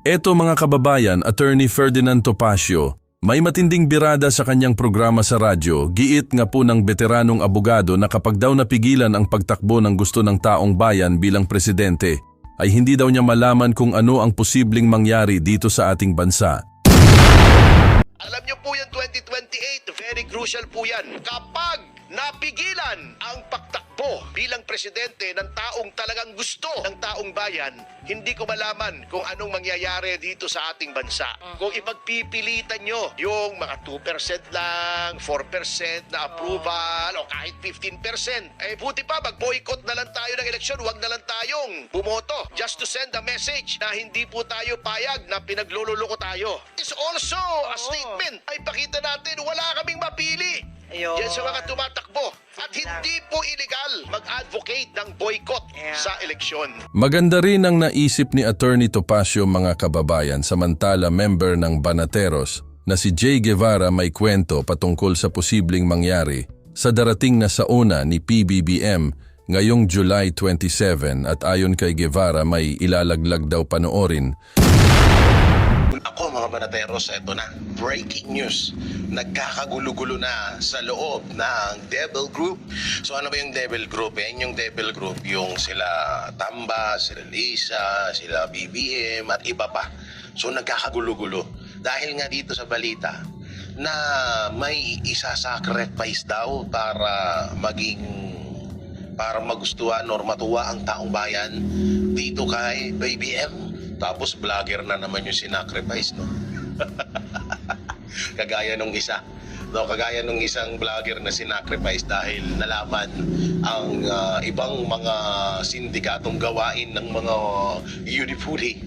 Eto mga kababayan, Attorney Ferdinand Topacio, may matinding birada sa kanyang programa sa radyo, giit nga po ng veteranong abogado na kapag daw napigilan ang pagtakbo ng gusto ng taong bayan bilang presidente, ay hindi daw niya malaman kung ano ang posibleng mangyari dito sa ating bansa. Alam niyo po yan, 2028, very crucial po yan. Kapag napigilan ang pagtakbo bilang presidente ng taong talagang gusto ng taong bayan, hindi ko malaman kung anong mangyayari dito sa ating bansa. Kung ipagpipilitan nyo yung mga 2% lang, 4% na approval, o kahit 15%, eh buti pa, mag-boycott na lang tayo ng eleksyon, huwag na lang tayong bumoto. Just to send a message na hindi po tayo payag na pinaglululoko tayo. It's also a statement. Ay pakita natin, wala kaming mapili. Ayun. Yan sa mga tumatakbo. At hindi po illegal mag-advocate ng boycott sa eleksyon. Maganda rin ang naisip ni Attorney Topacio mga kababayan, samantala member ng Banateros na si Jay Guevara may kwento patungkol sa posibleng mangyari sa darating na sauna ni PBBM ngayong July 27 at ayon kay Guevara may ilalaglag daw panoorin. Ako mga Banateros, eto na, breaking news. Nagkakagulo-gulo na sa loob ng Devil Group. So ano ba yung Devil Group? Yan yung Devil Group, yung sila Tamba, sila Lisa, sila BBM at iba pa. So nagkakagulo-gulo. Dahil nga dito sa balita na may isa-sacrifice daw para magustuhan or matuwa ang taong bayan dito kay BBM. Tapos vlogger na naman yung sinacrifice, no? Kagaya nung isa. No, kagaya nung isang vlogger na sinacrifice dahil nalaman ang ibang mga sindikatong gawain ng mga Unifuri.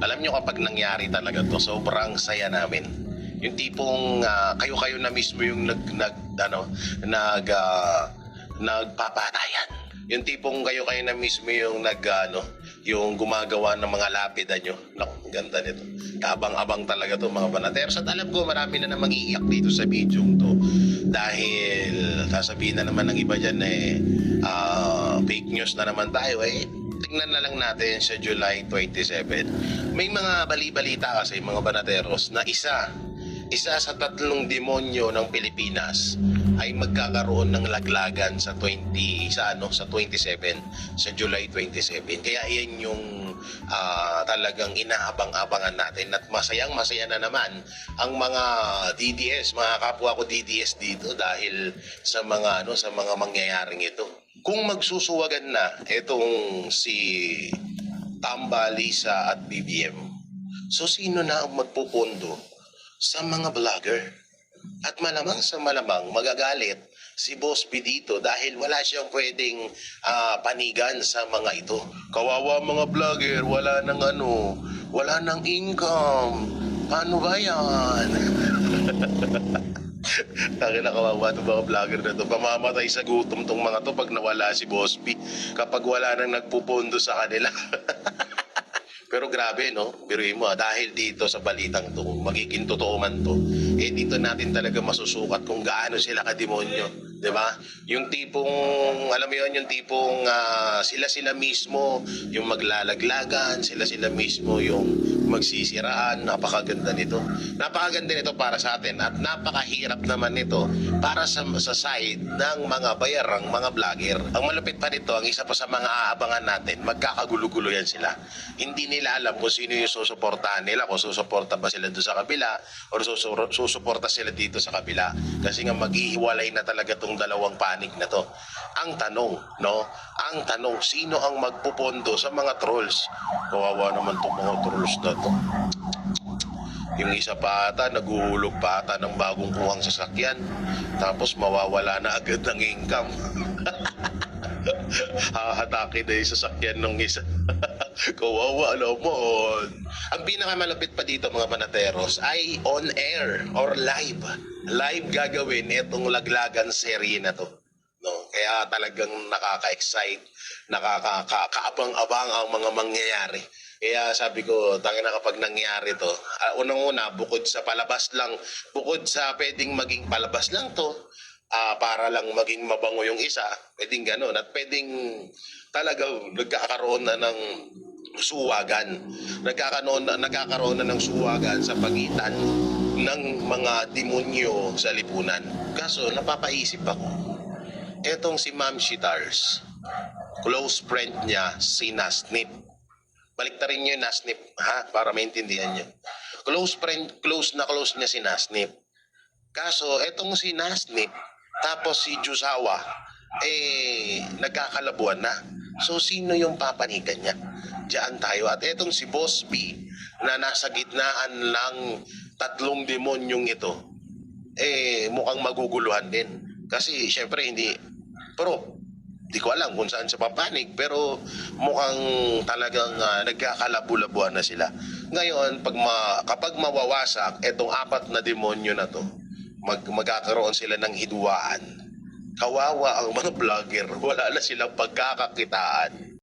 Alam nyo kapag nangyari talaga to, sobrang saya namin. Yung tipong kayo-kayo na mismo yung nagpapatayan. Yung tipong kayo-kayo na mismo yung yung gumagawa ng mga lapida nyo. Naku, ganda nito. Kabang-abang talaga to mga Banateros. At alam ko marami na namang iiyak dito sa video to. Dahil sasabihin na naman ng iba dyan fake news na naman tayo. Tingnan na lang natin sa July 27. May mga bali-balita kasi mga Banateros na isa sa 3 demonyo ng Pilipinas ay magkakaroon ng laglagan sa 27 sa July 27. Kaya yan yung talagang inaabang-abangan natin at masayang-masaya na naman ang mga DDS, mga kapwa ko DDS dito dahil sa mga mangyayaring ito. Kung magsusuwagan na itong si Tamba, Lisa at BBM, so sino na ang magpupondo sa mga vlogger? At malamang sa malamang magagalit si Boss B dito dahil wala siyang pwedeng panigan sa mga ito. Kawawa mga vlogger, wala nang income. Paano ba yan? Tangina, kawawa itong mga vlogger na to. Pamamatay sa gutom tong mga to pag nawala si Boss B. Kapag wala nang nagpupondo sa kanila. Pero grabe, no? Biruin mo, dahil dito sa balitang to, magiging totoo man to, dito natin talaga masusukat kung gaano sila kademonyo. Diba? Yung tipong, alam mo yun, yung tipong sila mismo yung maglalaglagan, sila mismo yung magsisiraan. Napakaganda nito. Napakaganda nito para sa atin at napakahirap naman nito para sa side ng mga bayarang mga vlogger. Ang malupit pa nito, ang isa pa sa mga aabangan natin, magkakagulo-gulo yan sila. Hindi nila alam kung sino yung susuportahan nila, kung susuporta ba sila doon sa kabila o susuporta sila dito sa kabila. Kasi nga maghihiwalay na talaga itong dalawang panig na to. Ang tanong, sino ang magpupondo sa mga trolls? Kawawa naman itong mga trolls na to. Yung isa pa ata, naguhulog pa ata ng bagong kuhang sasakyan. Tapos mawawala na agad ng income. Hahatake na yung sasakyan ng isa. Kawawa naman. Ang pinakamalapit pa dito mga Banateros ay on air or live. Live gagawin itong laglagan serye na to. No? Kaya talagang nakaka-excite, nakakaabang-abang ang mga mangyayari. Kaya sabi ko, tangina kapag nangyari to, unang-una, bukod sa palabas lang, bukod sa pwedeng maging palabas lang to, para lang maging mabango yung isa, pwedeng gano'n. At pwedeng talaga nagkakaroon na ng suwagan. Nagkakaroon na ng suwagan sa pagitan ng mga demonyo sa lipunan. Kaso napapaisip ako, etong si Ma'am Shitars, close friend niya si Nasnip. Baliktarin niyo yung Nasnip, ha? Para maintindihan niyo. Close friend, close niya si Nasnip. Kaso etong si Nasnip, tapos si Jusawa, nagkakalabuan na. So sino yung papanigan niya? Diyan tayo. At etong si Boss B na nasa gitnaan ng tatlong demonyong ito, mukhang maguguluhan din. Kasi syempre pero di ko alam kung saan sa papanig, pero mukhang talagang nagkakalabu-labuan na sila. Ngayon, kapag mawawasak etong apat na demonyo na to, magkakaroon sila ng hidwaan. Kawawa ang mga vlogger, wala na silang pagkakakitaan.